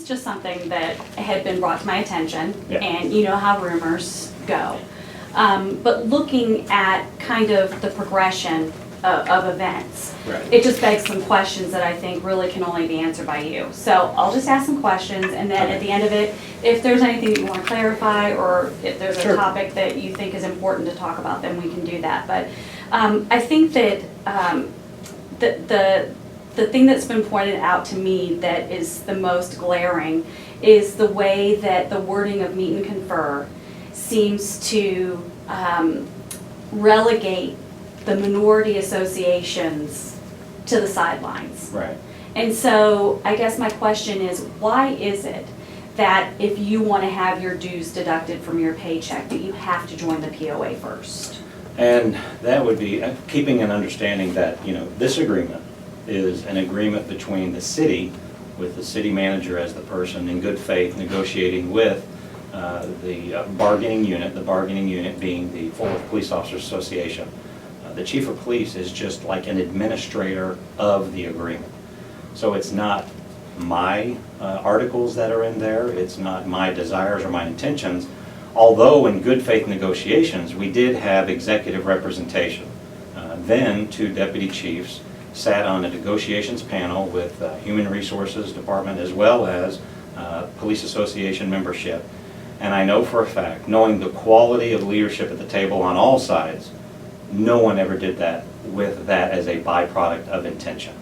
is just something that had been brought to my attention, Yeah. and you know how rumors go. But looking at kind of the progression of events, Right. it just begs some questions that I think really can only be answered by you. So I'll just ask some questions, and then at the end of it, if there's anything that you want to clarify, or if there's a Sure. topic that you think is important to talk about, then we can do that. But I think that the thing that's been pointed out to me that is the most glaring is the way that the wording of meet and confer seems to relegate the minority associations to the sidelines. Right. And so I guess my question is, why is it that if you want to have your dues deducted from your paycheck, that you have to join the POA first? And that would be keeping an understanding that, you know, this agreement is an agreement between the city, with the city manager as the person in good faith negotiating with the bargaining unit being the Fort Police Officers Association. The chief of police is just like an administrator of the agreement. So it's not my articles that are in there, it's not my desires or my intentions, although in good faith negotiations we did have executive representation. Then two deputy chiefs sat on a negotiations panel with Human Resources Department as well as Police Association membership. And I know for a fact, knowing the quality of leadership at the table on all sides, no one ever did that with that as a byproduct of intention.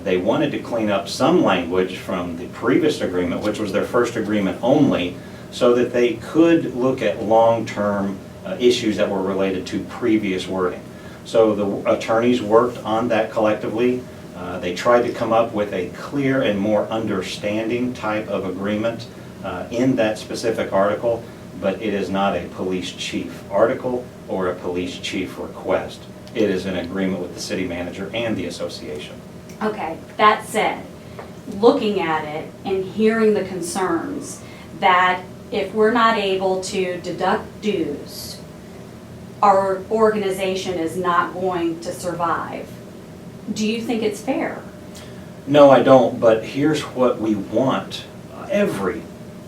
They wanted to clean up some language from the previous agreement, which was their first agreement only, so that they could look at long-term issues that were related to previous wording. So the attorneys worked on that collectively. They tried to come up with a clear and more understanding type of agreement in that specific article, but it is not a police chief article or a police chief request. It is an agreement with the city manager and the association. Okay, that said, looking at it and hearing the concerns that if we're not able to deduct dues, our organization is not going to survive. Do you think it's fair? No, I don't, but here's what we want every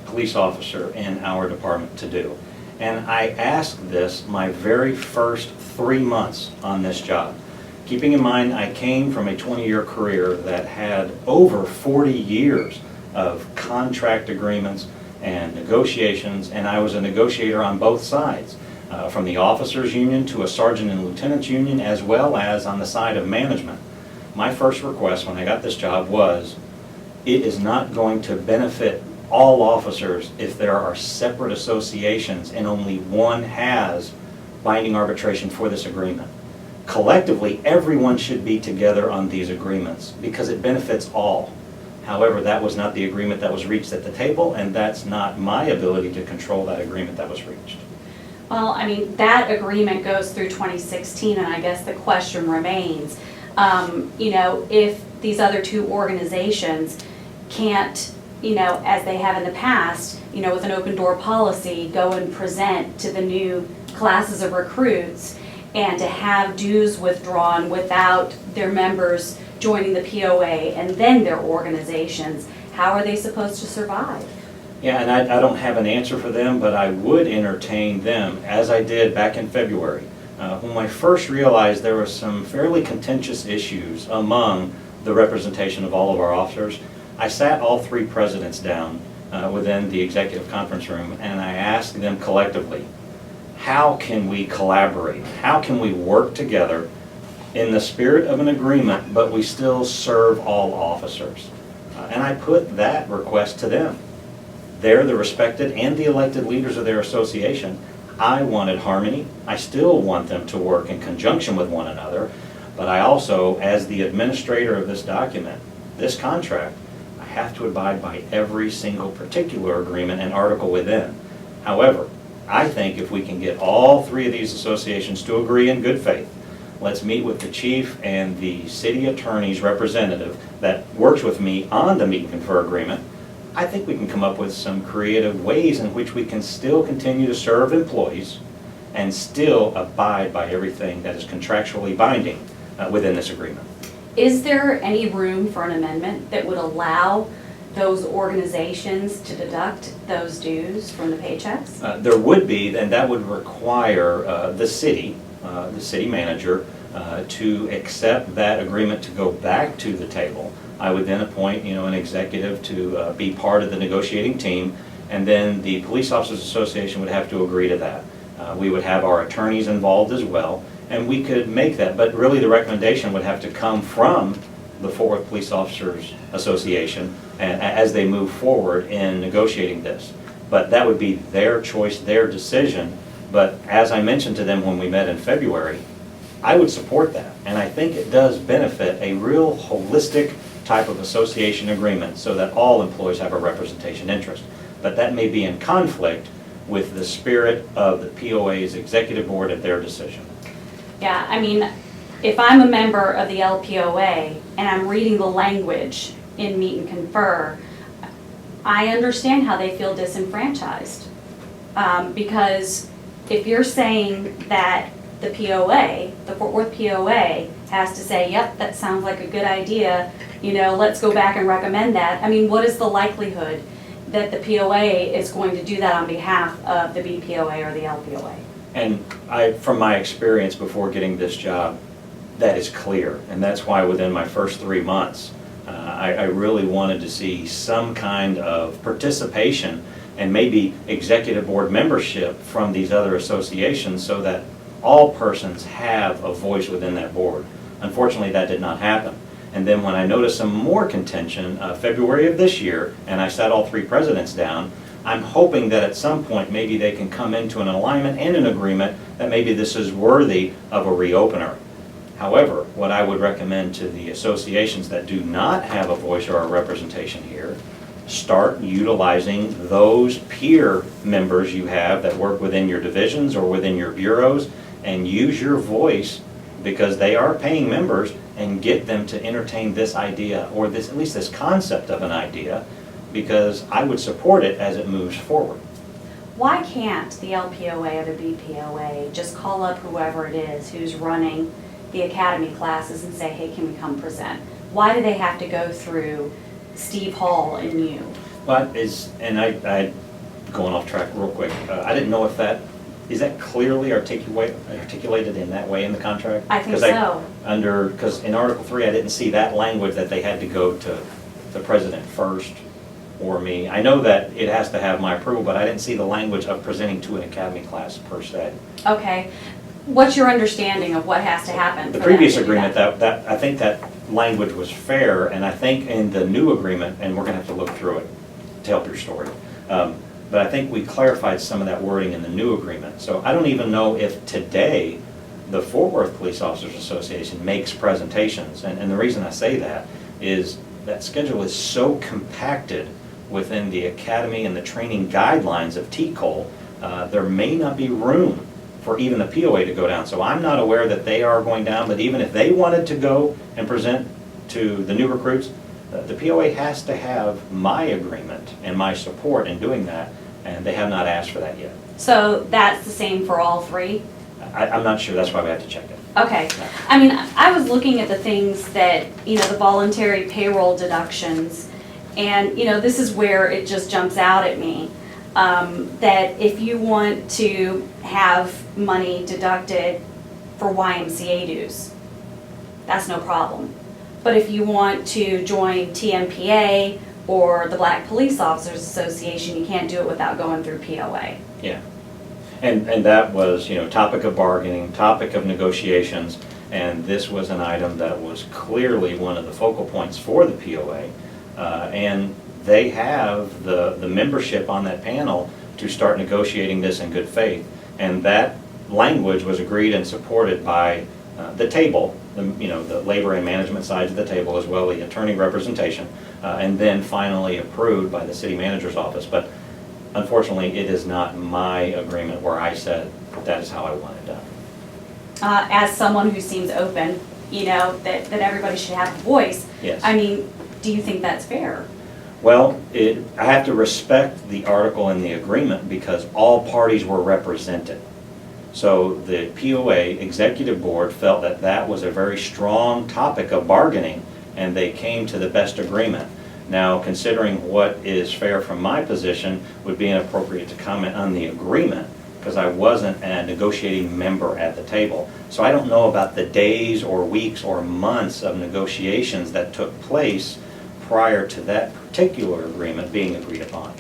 police officer in our department to do. And I asked this my very first 3 months on this job. Keeping in mind, I came from a 20-year career that had over 40 years of contract agreements and negotiations, and I was a negotiator on both sides, from the officers union to a sergeant and lieutenant's union, as well as on the side of management. My first request when I got this job was, it is not going to benefit all officers if there are separate associations and only one has binding arbitration for this agreement. Collectively, everyone should be together on these agreements because it benefits all. However, that was not the agreement that was reached at the table, and that's not my ability to control that agreement that was reached. Well, I mean, that agreement goes through 2016, and I guess the question remains, you know, if these other two organizations can't, you know, as they have in the past, you know, with an open door policy, go and present to the new classes of recruits, and to have dues withdrawn without their members joining the POA and then their organizations, how are they supposed to survive? Yeah, and I don't have an answer for them, but I would entertain them, as I did back in February, when I first realized there were some fairly contentious issues among the representation of all of our officers. I sat all three presidents down within the executive conference room, and I asked them collectively, how can we collaborate? How can we work together in the spirit of an agreement, but we still serve all officers? And I put that request to them. They're the respected and the elected leaders of their association. I wanted harmony. I still want them to work in conjunction with one another, but I also, as the administrator of this document, this contract, I have to abide by every single particular agreement and article within. However, I think if we can get all three of these associations to agree in good faith, let's meet with the chief and the city attorney's representative that works with me on the meet and confer agreement. I think we can come up with some creative ways in which we can still continue to serve employees and still abide by everything that is contractually binding within this agreement. Is there any room for an amendment that would allow those organizations to deduct those dues from the paychecks? There would be, and that would require the city manager, to accept that agreement to go back to the table. I would then appoint, an executive to be part of the negotiating team, and then the Police Officers Association would have to agree to that. We would have our attorneys involved as well, and we could make that, but really the recommendation would have to come from the Fort Worth Police Officers Association and as they move forward in negotiating this. But that would be their choice, their decision. But as I mentioned to them when we met in February, I would support that. And I think it does benefit a real holistic type of association agreement so that all employees have a representation interest. But that may be in conflict with the spirit of the POA's executive board at their decision. Yeah, I mean, if I'm a member of the LPOA and I'm reading the language in Meet and Confer, I understand how they feel disenfranchised. Because if you're saying that the POA, the Fort Worth POA, has to say, yep, that sounds like a good idea, let's go back and recommend that. I mean, what is the likelihood that the POA is going to do that on behalf of the BPOA or the LPOA? And from my experience before getting this job, that is clear. And that's why within my first 3 months, I really wanted to see some kind of participation and maybe executive board membership from these other associations so that all persons have a voice within that board. Unfortunately, that did not happen. And then when I noticed some more contention, February of this year, and I sat all 3 presidents down, I'm hoping that at some point maybe they can come into an alignment and an agreement that maybe this is worthy of a reopener. However, what I would recommend to the associations that do not have a voice or a representation here, start utilizing those peer members you have that work within your divisions or within your bureaus and use your voice because they are paying members and get them to entertain this idea or this, at least this concept of an idea, because I would support it as it moves forward. Why can't the LPOA or the BPOA just call up whoever it is who's running the academy classes and say, hey, can we come present? Why do they have to go through Steve Hall and you? Well, I going off track real quick, I didn't know if is that clearly articulated in that way in the contract? I think so. Because in Article 3, I didn't see that language that they had to go to the president first or me. I know that it has to have my approval, but I didn't see the language of presenting to an academy class per se. Okay. What's your understanding of what has to happen? The previous agreement, that I think that language was fair, and I think in the new agreement, and we're going to have to look through it to help your story, but I think we clarified some of that wording in the new agreement. So I don't even know if today the Fort Worth Police Officers Association makes presentations, and the reason I say that is that schedule is so compacted within the academy and the training guidelines of TCOL, there may not be room for even the POA to go down. So I'm not aware that they are going down, but even if they wanted to go and present to the new recruits, the POA has to have my agreement and my support in doing that, and they have not asked for that yet. So that's the same for all 3? I'm not sure, that's why we have to check it. Okay. I mean, I was looking at the things that, the voluntary payroll deductions, and, this is where it just jumps out at me. That if you want to have money deducted for YMCA dues, that's no problem. But if you want to join TMPA or the Black Police Officers Association, you can't do it without going through POA. Yeah. And that was, topic of bargaining, topic of negotiations, and this was an item that was clearly one of the focal points for the POA. And they have the membership on that panel to start negotiating this in good faith. And that language was agreed and supported by the table, the labor and management sides of the table, as well as the attorney representation, and then finally approved by the city manager's office. But unfortunately, it is not my agreement where I said that is how I want it done. As someone who seems open, that everybody should have a voice. Yes. I mean, do you think that's fair? Well, I have to respect the article in the agreement because all parties were represented. So the POA Executive Board felt that that was a very strong topic of bargaining, and they came to the best agreement. Now, considering what is fair from my position, would be inappropriate to comment on the agreement, because I wasn't a negotiating member at the table. So I don't know about the days or weeks or months of negotiations that took place prior to that particular agreement being agreed upon.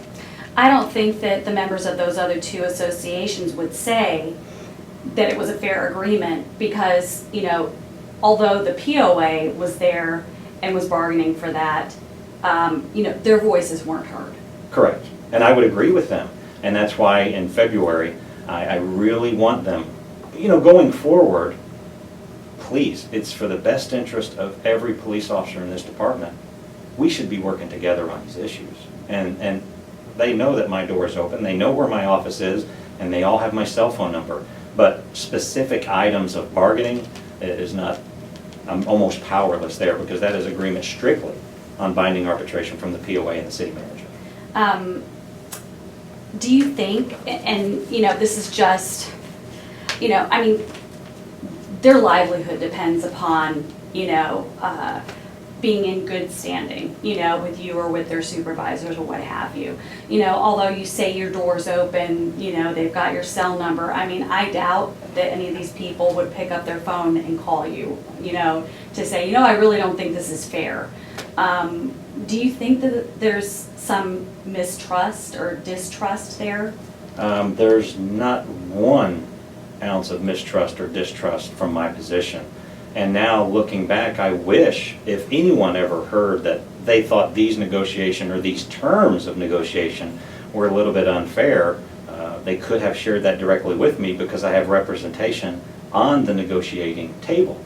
I don't think that the members of those other two associations would say that it was a fair agreement because, you know, although the POA was there and was bargaining for that, you know, their voices weren't heard. Correct. And I would agree with them. And that's why in February, I really want them, you know, going forward, please, it's for the best interest of every police officer in this department. We should be working together on these issues. And they know that my door is open, they know where my office is, and they all have my cell phone number. But specific items of bargaining is not, I'm almost powerless there because that is agreement strictly on binding arbitration from the POA and the city manager. Do you think, and you know, this is just, you know, I mean, their livelihood depends upon, you know, being in good standing, you know, with you or with their supervisors or what have you. You know, although you say your door's open, you know, they've got your cell number, I mean, I doubt that any of these people would pick up their phone and call you, you know, to say, you know, I really don't think this is fair. Do you think that there's some mistrust or distrust there? There's not 1 ounce of mistrust or distrust from my position. And now looking back, I wish if anyone ever heard that they thought these negotiation or these terms of negotiation were a little bit unfair, they could have shared that directly with me because I have representation on the negotiating table.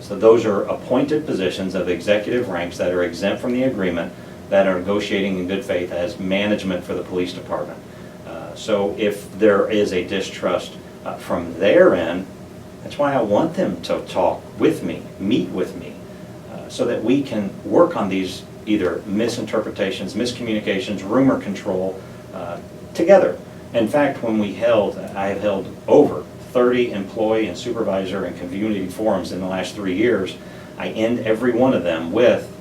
So those are appointed positions of executive ranks that are exempt from the agreement that are negotiating in good faith as management for the police department. So if there is a distrust from their end, that's why I want them to talk with me, meet with me, so that we can work on these either misinterpretations, miscommunications, rumor control together. In fact, when I have held over 30 employee and supervisor and community forums in the last 3 years, I end every one of them with,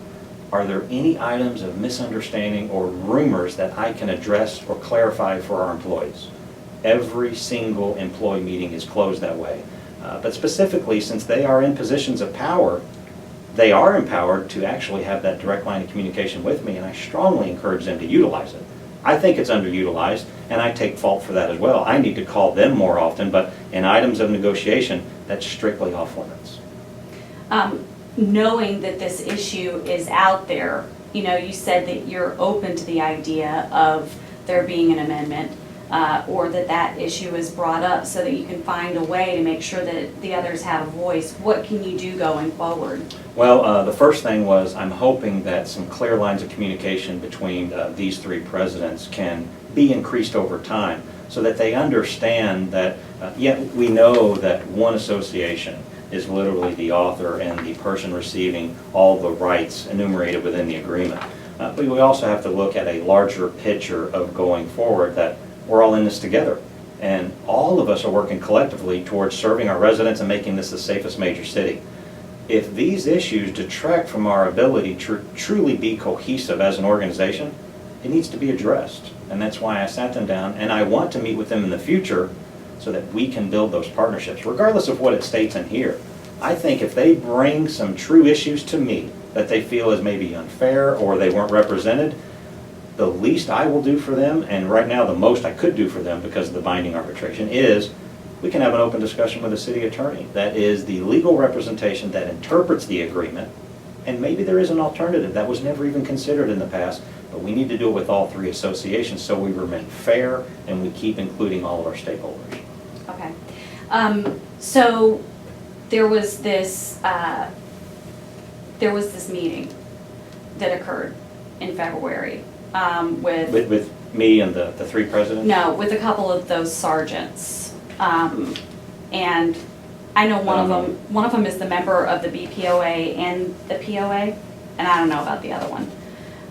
are there any items of misunderstanding or rumors that I can address or clarify for our employees? Every single employee meeting is closed that way. But specifically, since they are in positions of power, they are empowered to actually have that direct line of communication with me, and I strongly encourage them to utilize it. I think it's underutilized, and I take fault for that as well. I need to call them more often, but in items of negotiation, that's strictly off limits. Knowing that this issue is out there, you know, you said that you're open to the idea of there being an amendment, or that issue is brought up so that you can find a way to make sure that the others have a voice. What can you do going forward? Well, the first thing was I'm hoping that some clear lines of communication between these 3 presidents can be increased over time so that they understand that, we know that one association is literally the author and the person receiving all the rights enumerated within the agreement. But we also have to look at a larger picture of going forward that we're all in this together. And all of us are working collectively towards serving our residents and making this the safest major city. If these issues detract from our ability to truly be cohesive as an organization, it needs to be addressed. And that's why I sat them down, and I want to meet with them in the future so that we can build those partnerships, regardless of what it states in here. I think if they bring some true issues to me that they feel is maybe unfair or they weren't represented, the least I will do for them, and right now the most I could do for them because of the binding arbitration, is we can have an open discussion with the city attorney. That is the legal representation that interprets the agreement, and maybe there is an alternative that was never even considered in the past, but we need to do it with all 3 associations so we remain fair and we keep including all of our stakeholders. Okay. So there was this meeting that occurred in February with me and the 3 presidents? No, with a couple of those sergeants. And I know one of them is the member of the BPOA and the POA, and I don't know about the other one.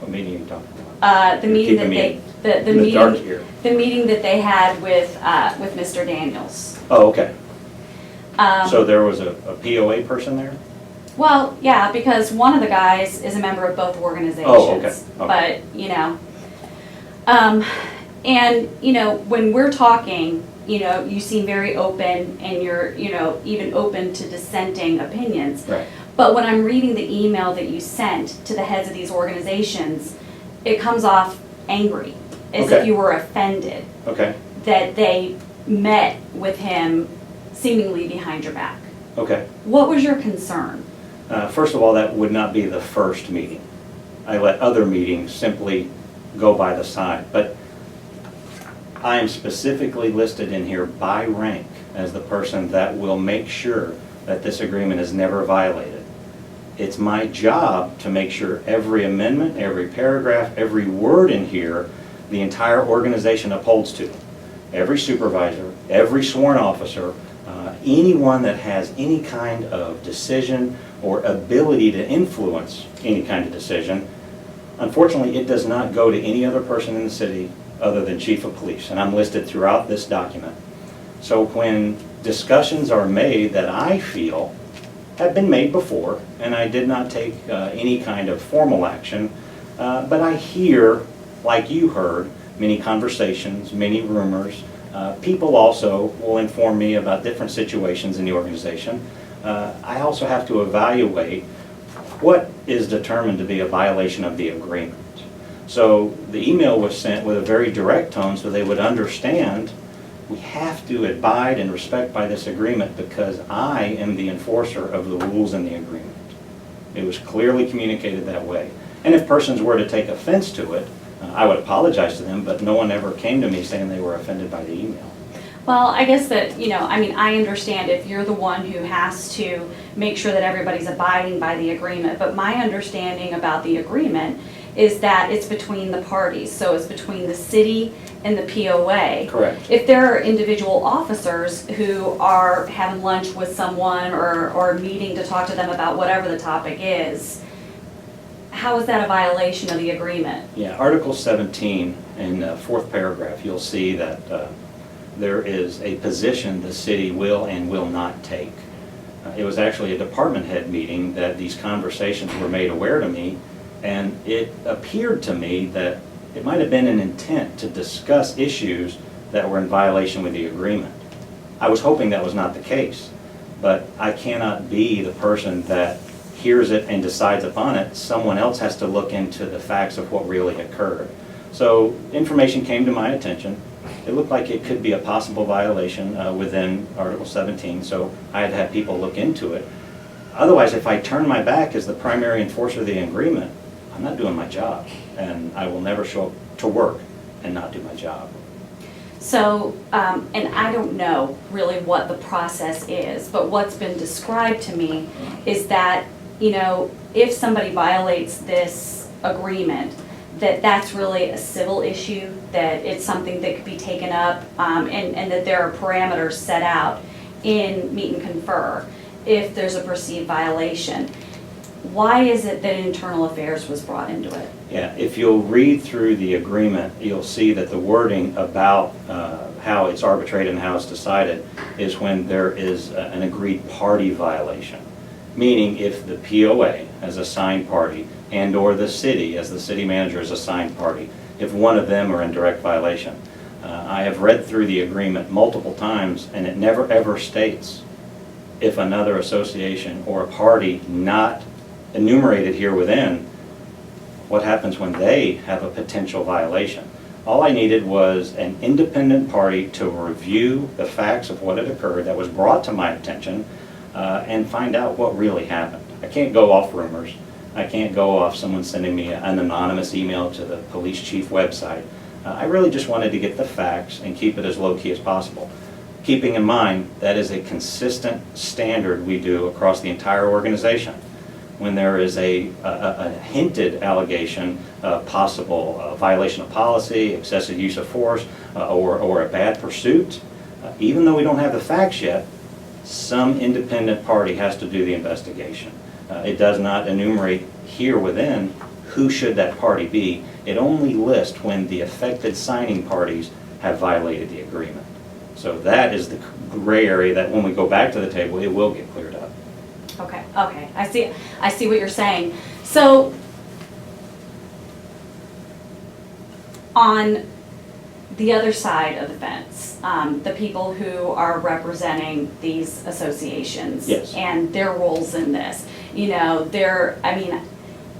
What meeting are you talking about? The meeting that the meeting that they had with Mr. Daniels. Oh, okay. So there was a POA person there? Well, yeah, because one of the guys is a member of both organizations. Oh, okay, okay. But, and, when we're talking, you seem very open and you're, even open to dissenting opinions. Right. But when I'm reading the email that you sent to the heads of these organizations, it comes off angry, as if Okay. you were offended Okay, that they met with him seemingly behind your back. okay. What was your concern? First of all, that would not be the first meeting. I let other meetings simply go by the side. But I am specifically listed in here by rank as the person that will make sure that this agreement is never violated. It's my job to make sure every amendment, every paragraph, every word in here, the entire organization upholds to. Every supervisor, every sworn officer, anyone that has any kind of decision or ability to influence any kind of decision. Unfortunately, it does not go to any other person in the city other than Chief of Police, and I'm listed throughout this document. So when discussions are made that I feel have been made before, and I did not take any kind of formal action, but I hear, like you heard, many conversations, many rumors. People also will inform me about different situations in the organization. I also have to evaluate what is determined to be a violation of the agreement. So the email was sent with a very direct tone so they would understand we have to abide and respect by this agreement because I am the enforcer of the rules in the agreement. It was clearly communicated that way. And if persons were to take offense to it, I would apologize to them, but no one ever came to me saying they were offended by the email. Well, I guess that, I understand if you're the one who has to make sure that everybody's abiding by the agreement, but my understanding about the agreement is that it's between the parties, so it's between the city and the POA. Correct. If there are individual officers who are having lunch with someone or meeting to talk to them about whatever the topic is, how is that a violation of the agreement? Yeah, Article 17 in the fourth paragraph, you'll see that there is a position the city will and will not take. It was actually a department head meeting that these conversations were made aware to me, and it appeared to me that it might have been an intent to discuss issues that were in violation with the agreement. I was hoping that was not the case, but I cannot be the person that hears it and decides upon it. Someone else has to look into the facts of what really occurred. So information came to my attention. It looked like it could be a possible violation within Article 17, so I had to have people look into it. Otherwise, if I turn my back as the primary enforcer of the agreement, I'm not doing my job, and I will never show up to work and not do my job. So, and I don't know really what the process is, but what's been described to me is that, if somebody violates this agreement, that's really a civil issue, that it's something that could be taken up, and that there are parameters set out in meet and confer if there's a perceived violation. Why is it that internal affairs was brought into it? Yeah, if you'll read through the agreement, you'll see that the wording about how it's arbitrated and how it's decided is when there is an agreed party violation. Meaning if the POA as a signed party and or the city as the city manager as a signed party, if one of them are in direct violation. I have read through the agreement multiple times and it never ever states if another association or a party not enumerated here within, what happens when they have a potential violation. All I needed was an independent party to review the facts of what had occurred that was brought to my attention and find out what really happened. I can't go off rumors. I can't go off someone sending me an anonymous email to the police chief website. I really just wanted to get the facts and keep it as low-key as possible. Keeping in mind that is a consistent standard we do across the entire organization. When there is a hinted allegation of possible violation of policy, excessive use of force, or a bad pursuit, even though we don't have the facts yet, some independent party has to do the investigation. It does not enumerate here within who should that party be. It only lists when the affected signing parties have violated the agreement. So that is the gray area that when we go back to the table, it will get cleared up. Okay. Okay, I see what you're saying. So, on the other side of the fence, the people who are representing these associations. Yes. And their roles in this,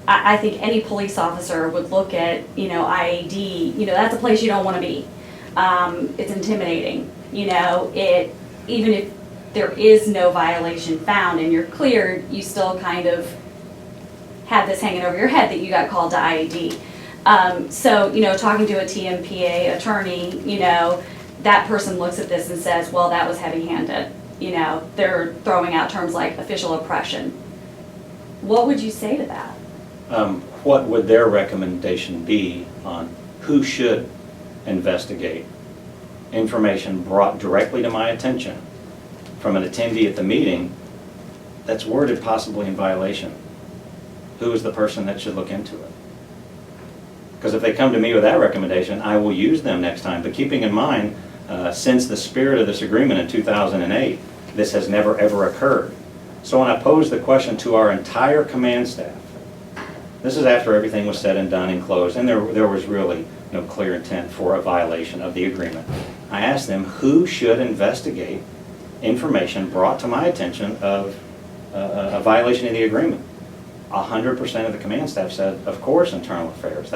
I think any police officer would look at, IAD, that's a place you don't want to be. It's intimidating, even if there is no violation found and you're cleared, you still kind of have this hanging over your head that you got called to IAD. So, talking to a TMPA attorney, that person looks at this and says, well, that was heavy-handed. They're throwing out terms like official oppression. What would you say to that? What would their recommendation be on who should investigate information brought directly to my attention from an attendee at the meeting that's worded possibly in violation? Who is the person that should look into it? Because if they come to me with that recommendation, I will use them next time. But keeping in mind, since the spirit of this agreement in 2008, this has never ever occurred. So when I posed the question to our entire command staff, this is after everything was said and done and closed, and there was really no clear intent for a violation of the agreement. I asked them who should investigate information brought to my attention of a violation of the agreement. 100% of the command staff said, of course, internal affairs.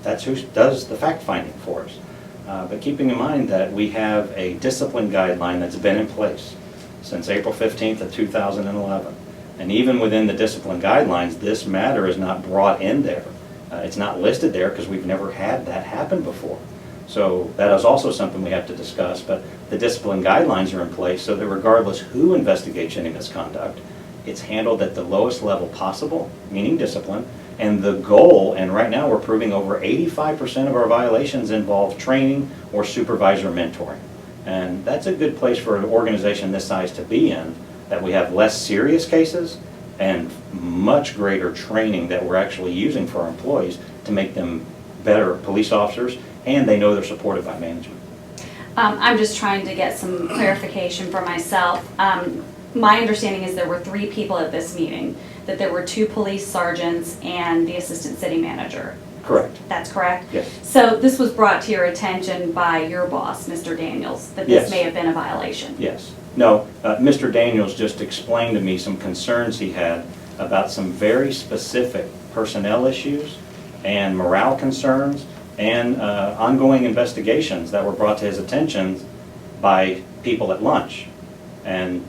That's who does the fact-finding for us. But keeping in mind that we have a discipline guideline that's been in place since April 15th of 2011. And even within the discipline guidelines, this matter is not brought in there. It's not listed there because we've never had that happen before. So that is also something we have to discuss, but the discipline guidelines are in place so that regardless who investigates any misconduct, it's handled at the lowest level possible, meaning discipline, and the goal, and right now we're proving over 85% of our violations involve training or supervisor mentoring. And that's a good place for an organization this size to be in, that we have less serious cases and much greater training that we're actually using for our employees to make them better police officers, and they know they're supported by management. I'm just trying to get some clarification for myself. My understanding is there were 3 people at this meeting, that there were 2 police sergeants and the assistant city manager. Correct. That's correct? Yes. So this was brought to your attention by your boss, Mr. Daniels, that this Yes. may have been a violation? Yes. No, Mr. Daniels just explained to me some concerns he had about some very specific personnel issues and morale concerns and ongoing investigations that were brought to his attention by people at lunch. And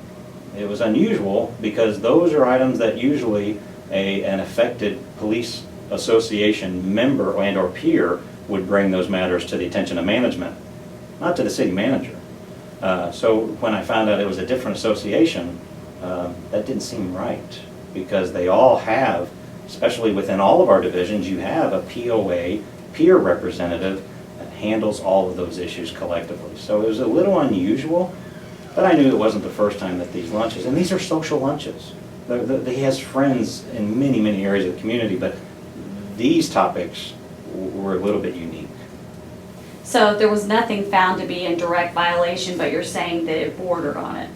it was unusual because those are items that usually an affected police association member and or peer would bring those matters to the attention of management, not to the city manager. So when I found out it was a different association, that didn't seem right, because they all have, especially within all of our divisions, you have a POA, peer representative, that handles all of those issues collectively. So it was a little unusual, but I knew it wasn't the first time that these lunches, and these are social lunches. He has friends in many, many areas of the community, but these topics were a little bit unique. So there was nothing found to be in direct violation, but you're saying that it bordered on it?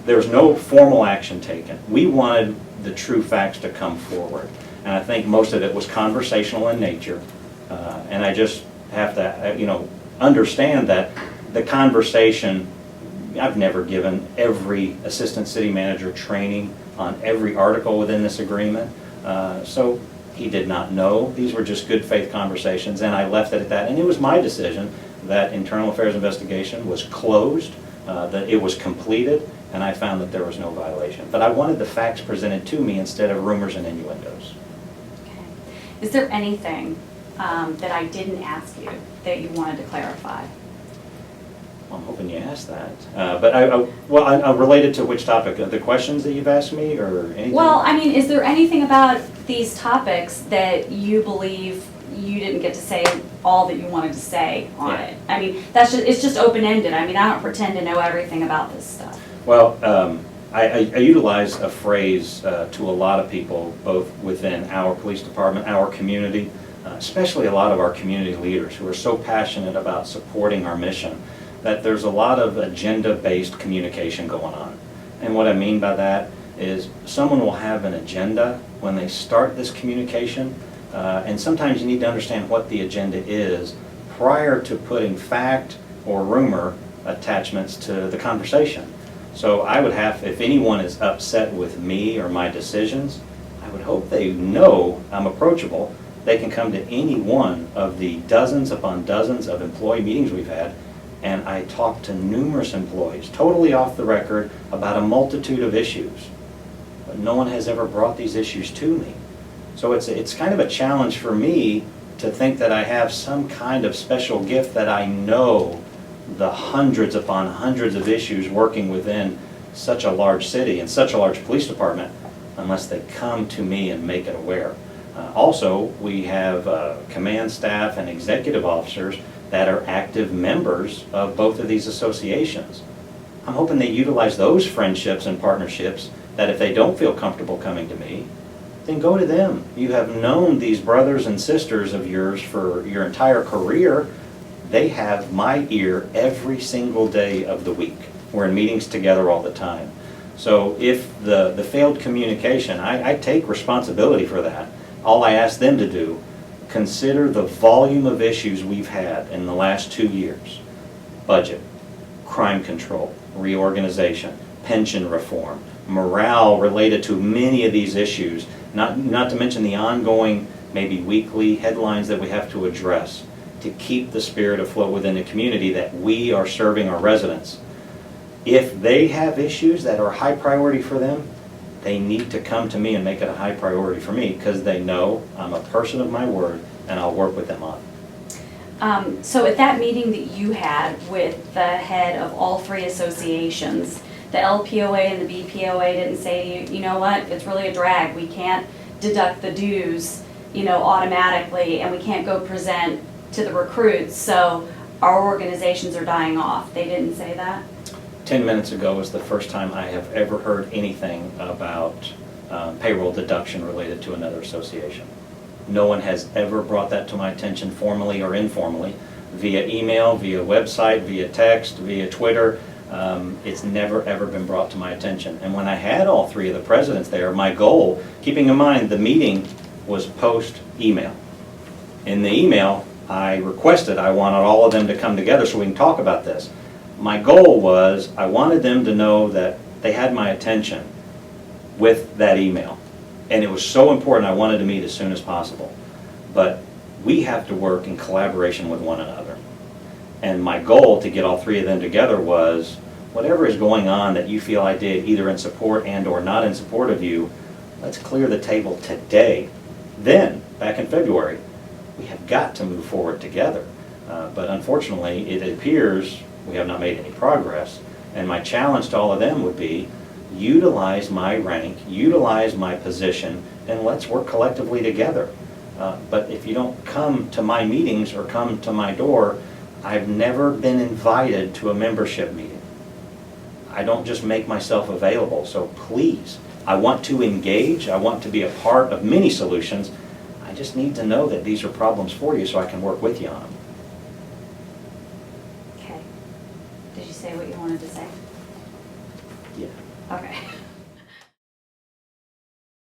There was no formal action taken. We wanted the true facts to come forward, and I think most of it was conversational in nature. And I just have to, understand that the conversation, I've never given every assistant city manager training on every article within this agreement. So he did not know. These were just good faith conversations, and I left it at that. And it was my decision that internal affairs investigation was closed, that it was completed, and I found that there was no violation. But I wanted the facts presented to me instead of rumors and innuendos. Okay. Is there anything that I didn't ask you that you wanted to clarify? I'm hoping you asked that. But I related to which topic? The questions that you've asked me, or anything? Well, I mean, is there anything about these topics that you believe you didn't get to say all that you wanted to say on it? I mean, it's just open-ended. I mean, I don't pretend to know everything about this stuff. Well, I utilize a phrase to a lot of people, both within our police department, our community, especially a lot of our community leaders who are so passionate about supporting our mission, that there's a lot of agenda-based communication going on. And what I mean by that, is someone will have an agenda when they start this communication, and sometimes you need to understand what the agenda is prior to putting fact or rumor attachments to the conversation. So I would have, if anyone is upset with me or my decisions, I would hope they know I'm approachable. They can come to any one of the dozens upon dozens of employee meetings we've had, and I talk to numerous employees, totally off the record, about a multitude of issues. But no one has ever brought these issues to me. So it's kind of a challenge for me to think that I have some kind of special gift that I know the hundreds upon hundreds of issues working within such a large city and such a large police department, unless they come to me and make it aware. Also, we have command staff and executive officers that are active members of both of these associations. I'm hoping they utilize those friendships and partnerships, that if they don't feel comfortable coming to me, then go to them. You have known these brothers and sisters of yours for your entire career. They have my ear every single day of the week. We're in meetings together all the time. So if the failed communication, I take responsibility for that. All I ask them to do, consider the volume of issues we've had in the last 2 years. Budget, crime control, reorganization, pension reform, morale related to many of these issues, not to mention the ongoing, maybe weekly headlines that we have to address to keep the spirit afloat within the community that we are serving our residents. If they have issues that are high priority for them, they need to come to me and make it a high priority for me, because they know I'm a person of my word and I'll work with them on it. So at that meeting that you had with the head of all three associations, the LPOA and the BPOA didn't say to you, you know what, it's really a drag. We can't deduct the dues, automatically, and we can't go present to the recruits, so our organizations are dying off. They didn't say that? 10 minutes ago was the first time I have ever heard anything about payroll deduction related to another association. No one has ever brought that to my attention formally or informally, via email, via website, via text, via Twitter. It's never ever been brought to my attention. And when I had all three of the presidents there, my goal, keeping in mind the meeting was post-email. In the email, I requested, I wanted all of them to come together so we can talk about this. My goal was, I wanted them to know that they had my attention with that email. And it was so important, I wanted to meet as soon as possible. But we have to work in collaboration with one another. And my goal to get all three of them together was, whatever is going on that you feel I did, either in support and or not in support of you, let's clear the table today. Then, back in February, we have got to move forward together. But unfortunately, it appears we have not made any progress. And my challenge to all of them would be, utilize my rank, utilize my position, and let's work collectively together. But if you don't come to my meetings or come to my door, I've never been invited to a membership meeting. I don't just make myself available, so please, I want to engage, I want to be a part of many solutions. I just need to know that these are problems for you so I can work with you on them. Okay. Did you say what you wanted to say? Yeah. Okay.